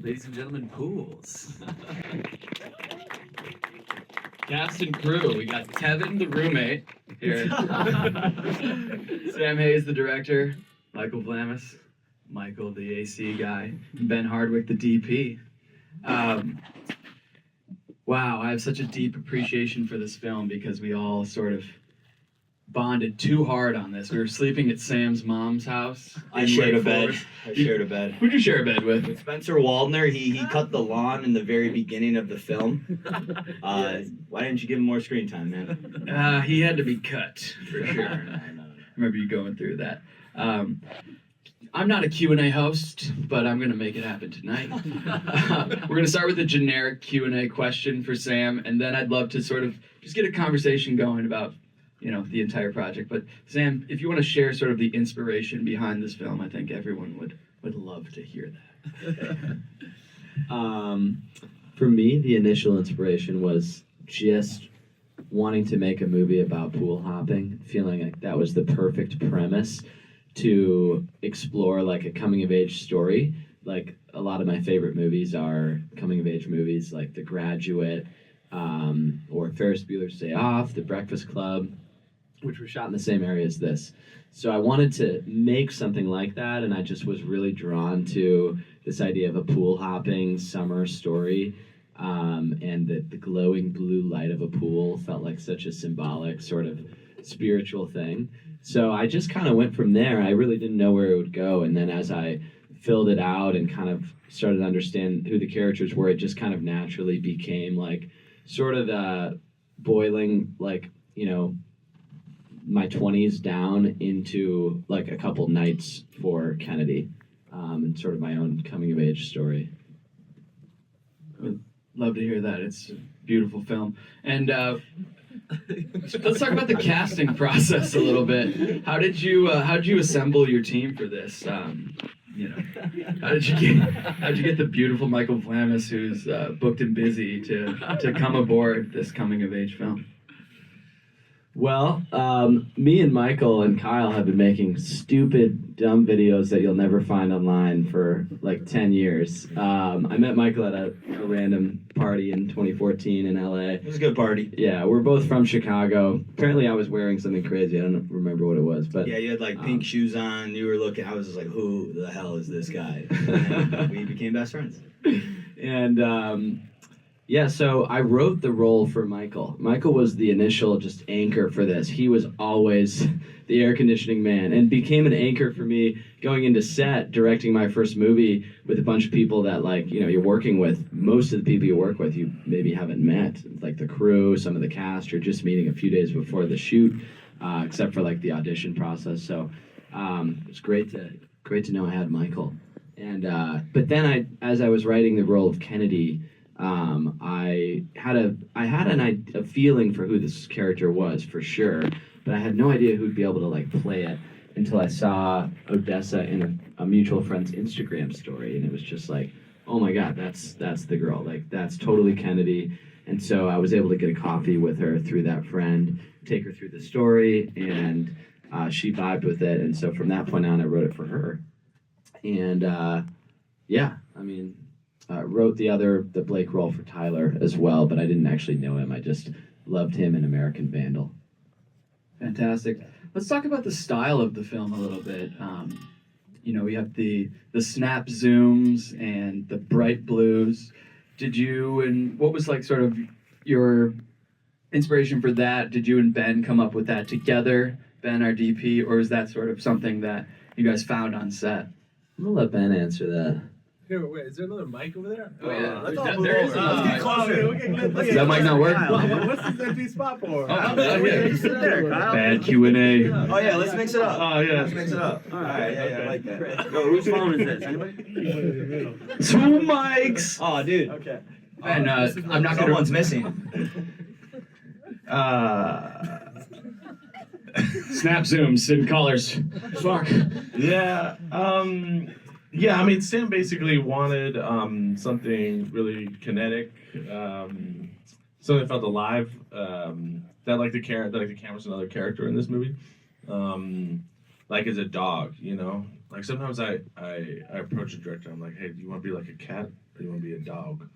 Ladies and gentlemen, pools. Cast and crew. We got Kevin, the roommate, here. Sam Hayes, the director. Michael Vlamis. Michael, the AC guy. Ben Hardwicke, the DP. Wow, I have such a deep appreciation for this film because we all sort of bonded too hard on this. We were sleeping at Sam's mom's house. I shared a bed. Who'd you share a bed with? With Spencer Waldner. He cut the lawn in the very beginning of the film. Why didn't you give him more screen time, man? He had to be cut, for sure. I remember you going through that. I'm not a Q&A host, but I'm going to make it happen tonight. We're going to start with a generic Q&A question for Sam, and then I'd love to sort of just get a conversation going about, the entire project. But Sam, if you want to share sort of the inspiration behind this film, I think everyone would love to hear that. For me, the initial inspiration was just wanting to make a movie about pool hopping, feeling like that was the perfect premise to explore like a coming of age story. Like a lot of my favorite movies are coming of age movies like The Graduate, or Ferris Bueller's Day Off, The Breakfast Club, which were shot in the same area as this. So I wanted to make something like that, and I just was really drawn to this idea of a pool hopping summer story, and the glowing blue light of a pool felt like such a symbolic sort of spiritual thing. So I just kind of went from there. I really didn't know where it would go, and then as I filled it out and kind of started to understand who the characters were, it just kind of naturally became like sort of boiling, like, my 20s down into like a couple nights for Kennedy, and sort of my own coming of age story. I'd love to hear that. It's a beautiful film. And let's talk about the casting process a little bit. How did you assemble your team for this? How did you get the beautiful Michael Vlamis, who's booked and busy, to come aboard this coming of age film? Well, me and Michael and Kyle have been making stupid, dumb videos that you'll never find online for like 10 years. I met Michael at a random party in 2014 in LA. It was a good party. Yeah, we're both from Chicago. Apparently I was wearing something crazy. I don't remember what it was. But yeah, you had like pink shoes on. You were looking. I was just like, who the hell is this guy? And we became best friends. And yeah, so I wrote the role for Michael. Michael was the initial just anchor for this. He was always the air conditioning man and became an anchor for me going into set, directing my first movie with a bunch of people that, like, you're working with. Most of the people you work with, you maybe haven't met. Like the crew, some of the cast, you're just meeting a few days before the shoot, except for like the audition process. So it was great to know I had Michael. And but then as I was writing the role of Kennedy, I had a feeling for who this character was for sure, but I had no idea who'd be able to like play it until I saw Odessa in a mutual friend's Instagram story, and it was just like, oh my God, that's the girl, like that's totally Kennedy. And so I was able to get a coffee with her through that friend, take her through the story, and she vibed with it. And so from that point on, I wrote it for her. And wrote the Blake role for Tyler as well, but I didn't actually know him. I just loved him in American Vandal. Fantastic. Let's talk about the style of the film a little bit. We have the snap zooms and the bright blues. What was like sort of your inspiration for that? Did you and Ben come up with that together, Ben, our DP, or is that sort of something that you guys found on set? I'm gonna let Ben answer that. Here, wait, is there another mic over there? Oh, yeah. There is. Let's get closer. Does that mic not work? What's this empty spot for? Sit there, Kyle. Bad Q&A. Oh yeah, let's mix it up. Oh yeah. Let's mix it up. All right, yeah, I like that. Yo, whose phone is this? Anybody? Two mics. Oh, dude. Okay. And I'm not gonna. Someone's missing. Snap zooms and colors. Fuck. Yeah. Yeah, I mean, Sam basically wanted something really kinetic, something that felt alive. That like the camera's another character in this movie. Like as a dog, like sometimes I approach a director. I'm like, hey, do you want to be like a cat or do you want to be a dog?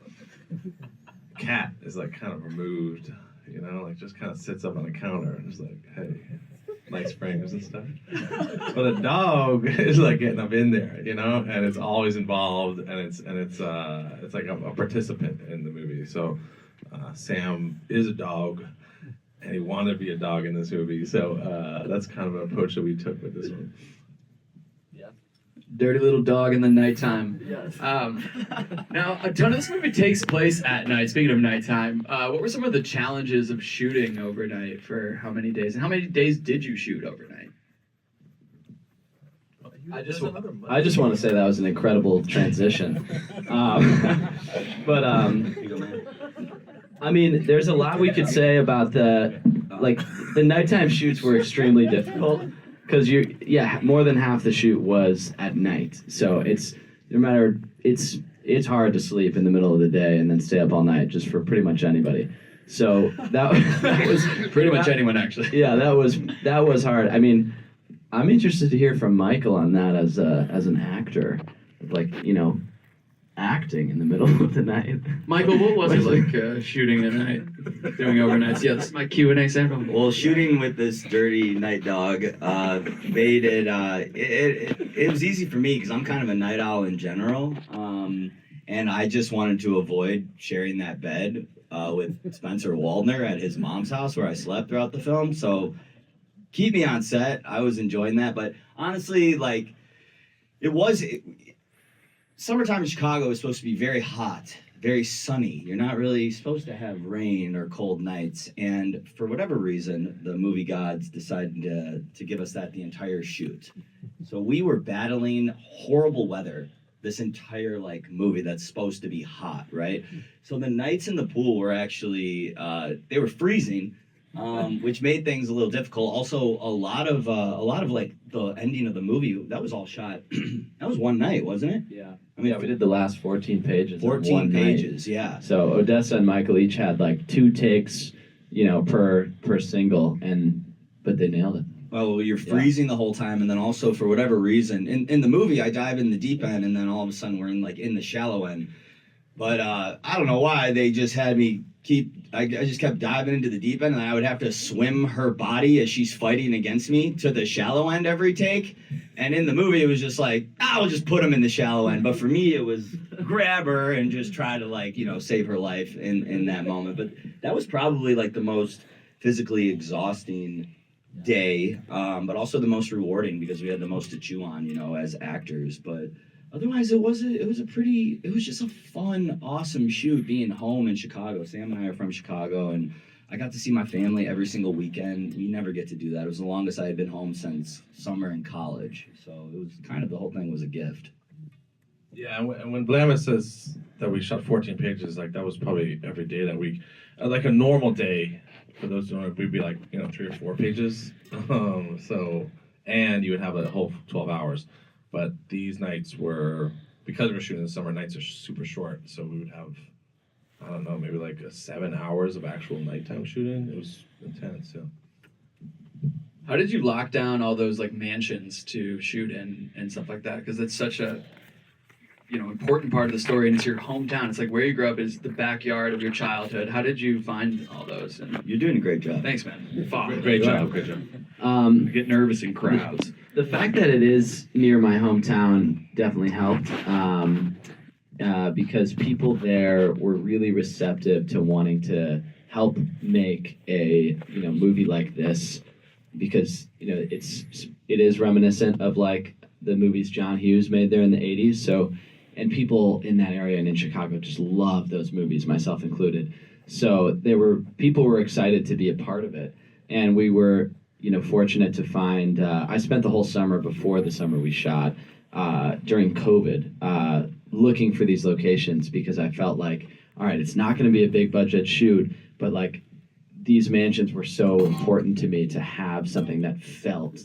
A cat is like kind of removed, like just kind of sits up on the counter and is like, hey, nice frames and stuff. But a dog is like getting up in there, and it's always involved, and it's like a participant in the movie. So Sam is a dog, and he wanted to be a dog in this movie. So that's kind of an approach that we took with this one. Dirty little dog in the nighttime. Yes. Now, a ton of this movie takes place at night. Speaking of nighttime, what were some of the challenges of shooting overnight for how many days? And how many days did you shoot overnight? I just want to say that was an incredible transition. But I mean, there's a lot we could say about the nighttime shoots were extremely difficult. Because more than half the shoot was at night, so it's hard to sleep in the middle of the day and then stay up all night just for pretty much anybody. So that was pretty much anyone actually. Yeah, that was hard. I mean, I'm interested to hear from Michael on that as an actor, acting in the middle of the night. Michael, what was it like shooting at night, doing overnights? Yeah, this is my Q&A sample. Well, shooting with this dirty night dog made it, it was easy for me because I'm kind of a night owl in general, and I just wanted to avoid sharing that bed with Spencer Waldner at his mom's house where I slept throughout the film. So keep me on set. I was enjoying that, but honestly, summertime in Chicago is supposed to be very hot, very sunny. You're not really supposed to have rain or cold nights. And for whatever reason, the movie gods decided to give us that the entire shoot. So we were battling horrible weather this entire movie that's supposed to be hot, right? So the nights in the pool were actually, they were freezing, which made things a little difficult. Also, a lot of the ending of the movie, that was all shot. That was one night, wasn't it? Yeah. I mean, we did the last 14 pages. 14 pages, yeah. So Odessa and Michael each had 2 takes, per single, but they nailed it. Well, you're freezing the whole time, and then also for whatever reason, in the movie, I dive in the deep end, and then all of a sudden we're in the shallow end. But I don't know why they just had me I just kept diving into the deep end, and I would have to swim her body as she's fighting against me to the shallow end every take. And in the movie, it was just I'll just put him in the shallow end. But for me, it was grab her and just try to save her life in that moment. But that was probably the most physically exhausting day, but also the most rewarding because we had the most to chew on, as actors. But otherwise, it was just a fun, awesome shoot being home in Chicago. Sam and I are from Chicago, and I got to see my family every single weekend. We never get to do that. It was the longest I had been home since summer in college. So it was kind of, the whole thing was a gift. Yeah, and when Vlamis says that we shot 14 pages, that was probably every day that week. A normal day, for those who don't know, we'd be 3 or 4 pages. And you would have a whole 12 hours. But these nights were, because we're shooting in the summer, nights are super short. So we would have, I don't know, maybe 7 hours of actual nighttime shooting. It was intense, yeah. How did you lock down all those mansions to shoot in and stuff like that? Because it's such a important part of the story, and it's your hometown. It's where you grew up is the backyard of your childhood. How did you find all those? And You're doing a great job. thanks, man. Great job. I get nervous in crowds. The fact that it is near my hometown definitely helped, because people there were really receptive to wanting to help make a movie like this, because it is reminiscent of the movies John Hughes made there in the 80s. So, and people in that area and in Chicago just love those movies, myself included. So people were excited to be a part of it, and we were fortunate to find. I spent the whole summer before the summer we shot during COVID looking for these locations, because I felt all right, it's not going to be a big budget shoot, but these mansions were so important to me to have something that felt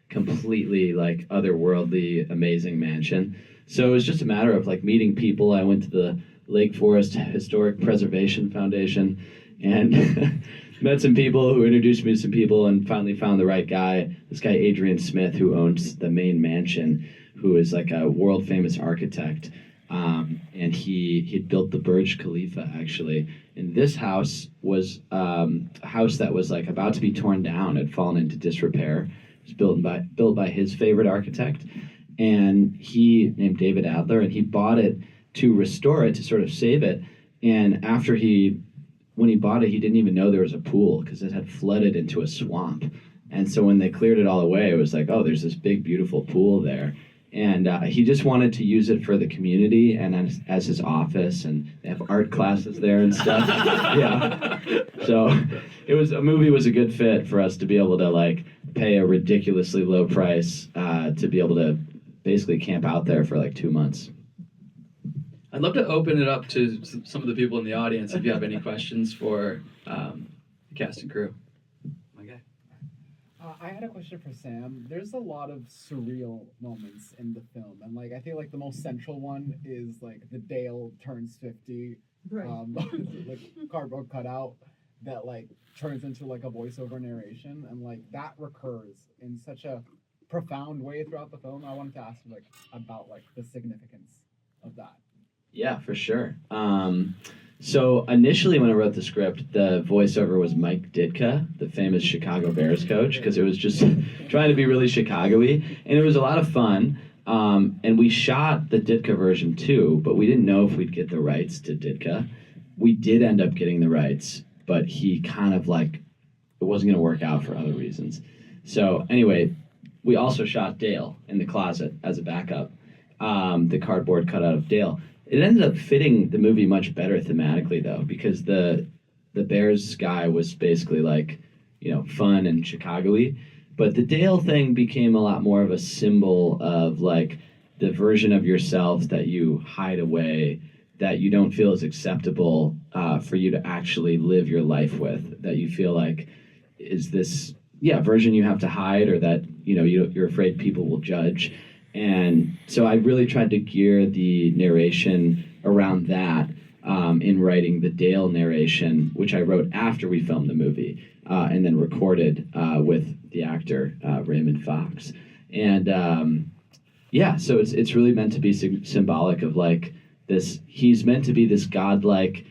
completely otherworldly, amazing mansion. So it was just a matter of meeting people. I went to the Lake Forest Historic Preservation Foundation, and met some people who introduced me to some people, and finally found the right guy. This guy Adrian Smith, who owns the main mansion, who is like a world famous architect, and he built the Burj Khalifa actually. And this house was a house that was like about to be torn down, had fallen into disrepair. It was built by his favorite architect, and he named David Adler, and he bought it to restore it, to sort of save it. And when he bought it, he didn't even know there was a pool because it had flooded into a swamp. And so when they cleared it all away, it was like, oh, there's this big, beautiful pool there. And he just wanted to use it for the community and as his office, and they have art classes there and stuff. Yeah. So a movie was a good fit for us to be able to like pay a ridiculously low price to be able to basically camp out there for like 2 months. I'd love to open it up to some of the people in the audience if you have any questions for the cast and crew. My guy. I had a question for Sam. There's a lot of surreal moments in the film, and like I feel like the most central one is like the Dale turns 50, Right. like cardboard cutout that like turns into like a voiceover narration, and like that recurs in such a profound way throughout the film. I wanted to ask you like about like the significance of that. Yeah, for sure. So initially when I wrote the script, the voiceover was Mike Ditka, the famous Chicago Bears coach, because it was just trying to be really Chicago-y, and it was a lot of fun. And we shot the Ditka version too, but we didn't know if we'd get the rights to Ditka. We did end up getting the rights, but he kind of like, it wasn't going to work out for other reasons. So anyway, we also shot Dale in the closet as a backup, the cardboard cutout of Dale. It ended up fitting the movie much better thematically, though, because the Bears guy was basically like, fun and Chicago-y. But the Dale thing became a lot more of a symbol of like the version of yourself that you hide away, that you don't feel is acceptable for you to actually live your life with, that you feel like is this version you have to hide, or that you're afraid people will judge. And so I really tried to gear the narration around that in writing the Dale narration, which I wrote after we filmed the movie, and then recorded with the actor Raymond Fox. And so it's really meant to be symbolic of like this. He's meant to be this godlike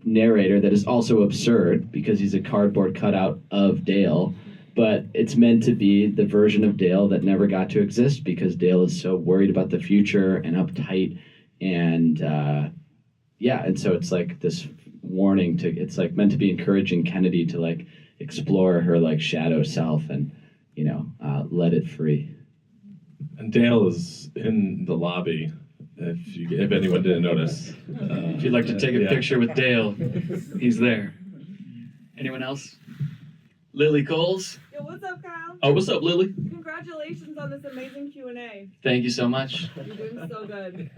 narrator that is also absurd because he's a cardboard cutout of Dale. But it's meant to be the version of Dale that never got to exist because Dale is so worried about the future and uptight, and so it's like this warning it's like meant to be encouraging Kennedy to like explore her like shadow self and let it free. And Dale is in the lobby. If anyone didn't notice, If you'd like to take a picture with Dale, he's there. Anyone else? Lily Coles. Yo, what's up, Kyle? Oh, what's up, Lily? Congratulations on this amazing Q&A. Thank you so much. You're doing so good.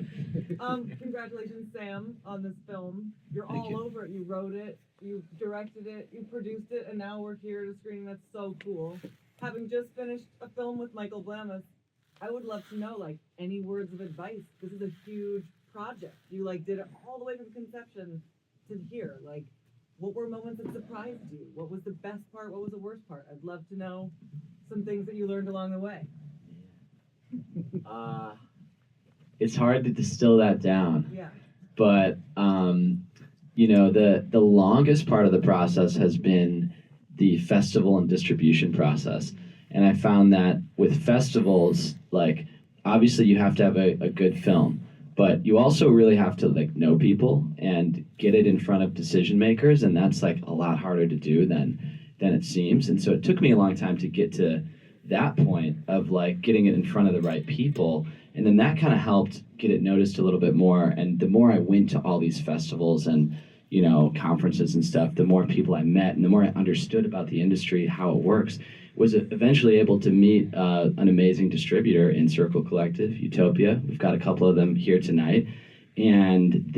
Congratulations, Sam, on this film. You're Thank all you. over it. You wrote it, you directed it, you produced it, and now we're here to screen. That's so cool. Having just finished a film with Michael Vlamis, I would love to know, like, any words of advice. This is a huge project. You, like, did it all the way from conception to here. Like, what were moments that surprised you? What was the best part? What was the worst part? I'd love to know some things that you learned along the way. It's hard to distill that down. Yeah. But the longest part of the process has been the festival and distribution process. And I found that with festivals, like obviously you have to have a good film, but you also really have to like know people and get it in front of decision makers, and that's like a lot harder to do than it seems. And so it took me a long time to get to that point of like getting it in front of the right people, and then that kind of helped get it noticed a little bit more. And the more I went to all these festivals and conferences and stuff, the more people I met and the more I understood about the industry, how it works, was eventually able to meet an amazing distributor in Circle Collective, Utopia. We've got a couple of them here tonight. And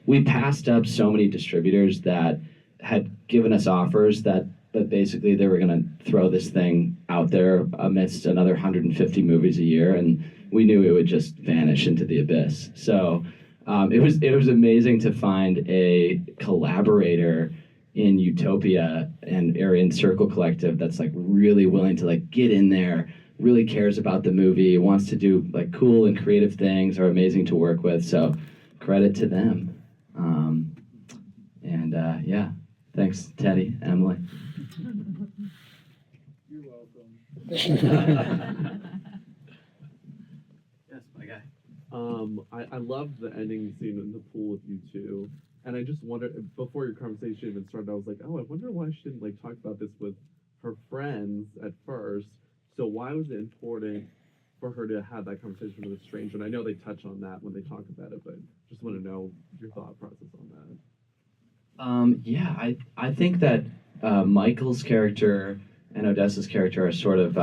we passed up so many distributors that had given us offers but basically they were going to throw this thing out there amidst another 150 movies a year, and we knew it would just vanish into the abyss. So it was amazing to find a collaborator in Utopia or in Circle Collective that's like really willing to like get in there, really cares about the movie, wants to do like cool and creative things, are amazing to work with. So credit to them. Yeah, thanks, Teddy, Emily. You're welcome. Yes, my guy. I loved the ending scene in the pool with you two, and I just wondered, before your conversation even started, I was like, oh, I wonder why she didn't like talk about this with her friends at first. So why was it important for her to have that conversation with a stranger? And I know they touch on that when they talk about it, but just want to know your thought process on that. I think that Michael's character and Odessa's character are sort of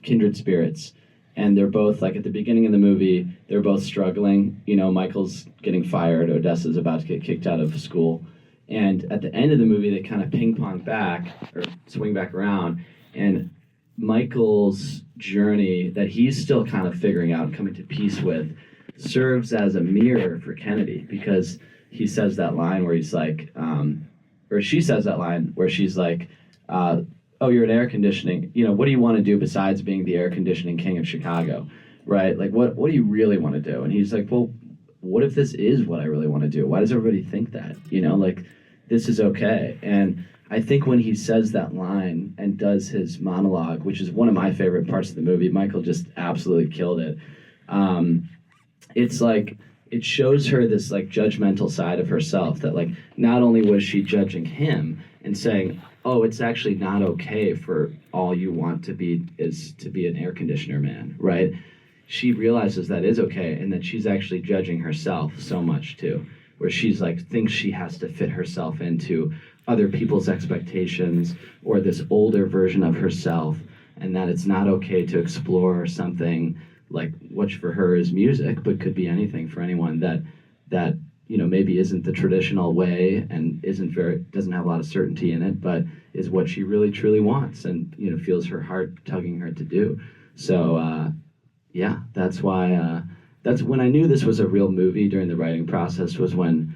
kindred spirits. And they're both, like, at the beginning of the movie, they're both struggling. You know, Michael's getting fired, Odessa's about to get kicked out of school. And at the end of the movie, they kind of ping-pong back, or swing back around, and Michael's journey that he's still kind of figuring out and coming to peace with serves as a mirror for Kennedy, because he says that line where he's like, or she says that line where she's like, oh, you're an air conditioning, you know, what do you want to do besides being the air conditioning king of Chicago, right? Like, what do you really want to do? And he's like, well, what if this is what I really want to do? Why does everybody think that? You know, like, this is okay. And I think when he says that line and does his monologue, which is one of my favorite parts of the movie, Michael just absolutely killed it. It's like, it shows her this like judgmental side of herself, that like not only was she judging him and saying, oh, it's actually not okay for all you want to be is to be an air conditioner man, right? She realizes that is okay, and that she's actually judging herself so much too, where she's like thinks she has to fit herself into other people's expectations or this older version of herself, and that it's not okay to explore something like, which for her is music, but could be anything for anyone, that you know, maybe isn't the traditional way and doesn't have a lot of certainty in it, but is what she really truly wants and, you know, feels her heart tugging her to do. So yeah, that's why that's when I knew this was a real movie during the writing process, was when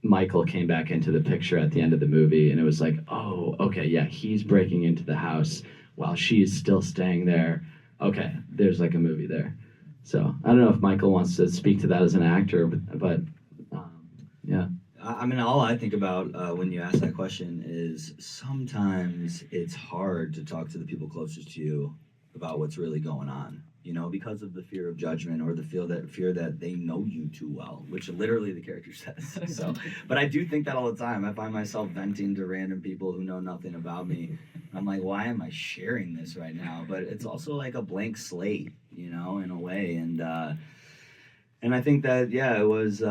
Michael came back into the picture at the end of the movie, and it was like, oh, okay, yeah, he's breaking into the house while she's still staying there. Okay, there's like a movie there. So I don't know if Michael wants to speak to that as an actor, but yeah. I mean, all I think about when you ask that question is sometimes it's hard to talk to the people closest to you about what's really going on, you know, because of the fear of judgment or the fear that they know you too well, which literally the character says. So, but I do think that all the time. I find myself venting to random people who know nothing about me. I'm like, why am I sharing this right now? But it's also like a blank slate, you know, in a way. And I think that, yeah, it was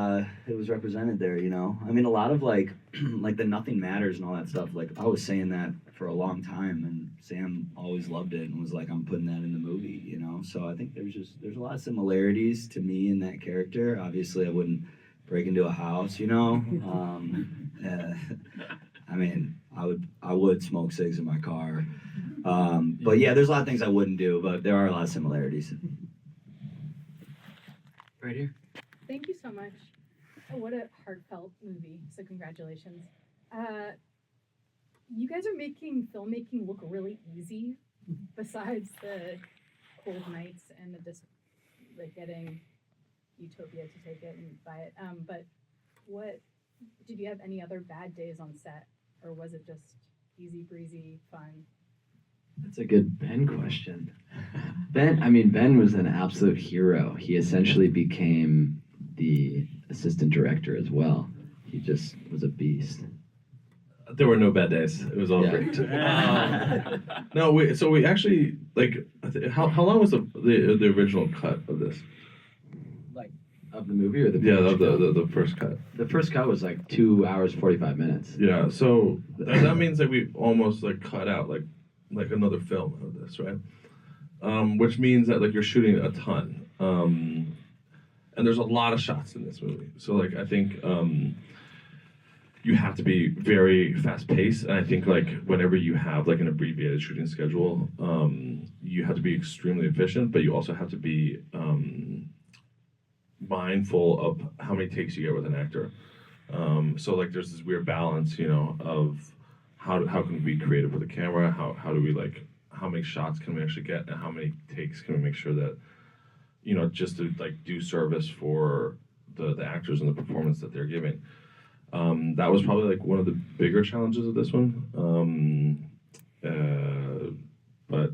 represented there, you know. I mean, a lot of like the nothing matters and all that stuff. Like, I was saying that for a long time, and Sam always loved it and was like, I'm putting that in the movie, you know. So I think there's a lot of similarities to me in that character. Obviously, I wouldn't break into a house, you know. I mean, I would smoke cigs in my car. But yeah, there's a lot of things I wouldn't do, but there are a lot of similarities. Right here. Thank you so much. Oh, what a heartfelt movie. So congratulations. You guys are making filmmaking look really easy, besides the cold nights and like getting Utopia to take it and buy it. But did you have any other bad days on set, or was it just easy breezy fun? That's a good Ben question. Ben was an absolute hero. He essentially became the assistant director as well. He just was a beast. There were no bad days. It was all great. No, we actually like. How long was the original cut of this? Like of the movie or the the first cut. The first cut was like 2 hours 45 minutes. Yeah, so that means that we almost like cut out like another film of this, right? Which means that like you're shooting a ton, and there's a lot of shots in this movie. So like I think you have to be very fast paced, and I think like whenever you have like an abbreviated shooting schedule, you have to be extremely efficient, but you also have to be mindful of how many takes you get with an actor. So like there's this weird balance, you know, of how can we be creative with the camera? How do we like how many shots can we actually get and how many takes can we make sure that, you know, just to like do service for the actors and the performance that they're giving. That was probably like one of the bigger challenges of this one. But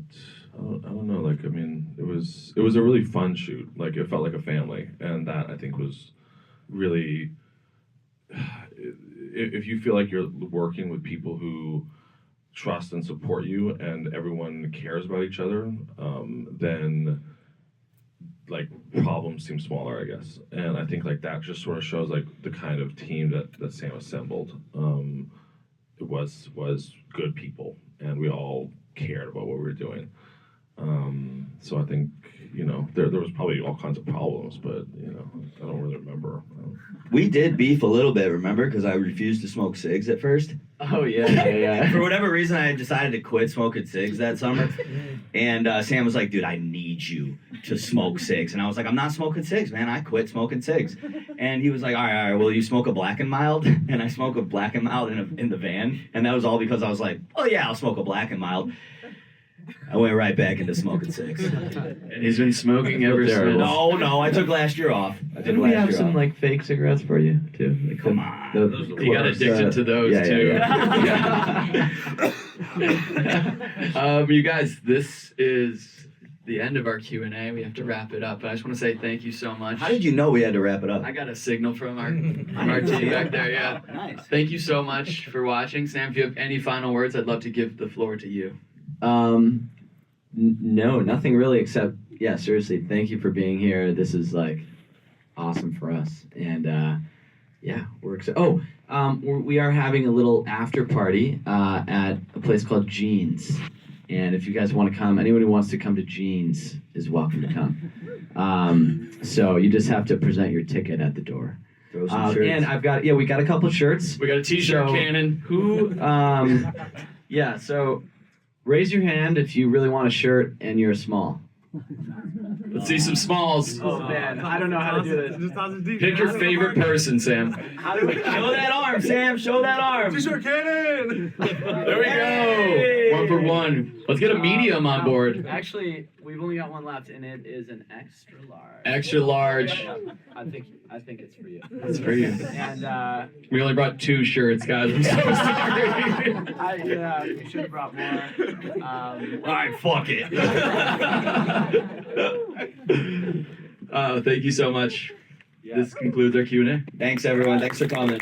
I don't know. Like I mean, it was a really fun shoot. Like it felt like a family, and that I think was really. If you feel like you're working with people who trust and support you, and everyone cares about each other, then like problems seem smaller, I guess. And I think like that just sort of shows like the kind of team that Sam assembled. It was good people, and we all cared about what we were doing. So I think, you know, there was probably all kinds of problems, but, you know, I don't really remember. We did beef a little bit, remember? Because I refused to smoke cigs at first. Oh yeah. For whatever reason, I decided to quit smoking cigs that summer. And Sam was like, dude, I need you to smoke cigs. And I was like, I'm not smoking cigs, man. I quit smoking cigs. And he was like, all right, will you smoke a Black and Mild? And I smoked a Black and Mild in the van. And that was all because I was like, oh yeah, I'll smoke a Black and Mild. I went right back into smoking cigs. And he's been smoking ever since. No, I took last year off. Didn't we have some like fake cigarettes for you too? Like, Come on. You got addicted to those too. You guys, this is the end of our Q&A. We have to wrap it up, but I just want to say thank you so much. How did you know we had to wrap it up? I got a signal from our team back there. Yeah. Nice. Thank you so much for watching, Sam. If you have any final words, I'd love to give the floor to you. No, nothing really except, yeah, seriously, thank you for being here. This is like awesome for us. And yeah, we're excited. We are having a little after party at a place called Jeans. And if you guys want to come, anyone who wants to come to Jeans is welcome to come. So you just have to present your ticket at the door. Throw some shirts. And we got a couple shirts. We got a t-shirt cannon. Who, so raise your hand if you really want a shirt and you're small. Let's see some smalls. Oh man, I don't know how to do this. Pick your favorite person, Sam. How do we show that arm, Sam? Show that arm. T-shirt cannon! There we go. 1 for 1. Let's get a medium on board. Actually, we've only got one left, and it is an extra large. Extra large. I think it's for you. It's for you. And We only brought 2 shirts, guys. I'm so sorry. we should have brought more. All right, fuck it. Thank you so much. Yeah. This concludes our Q&A. Thanks, everyone. Thanks for coming.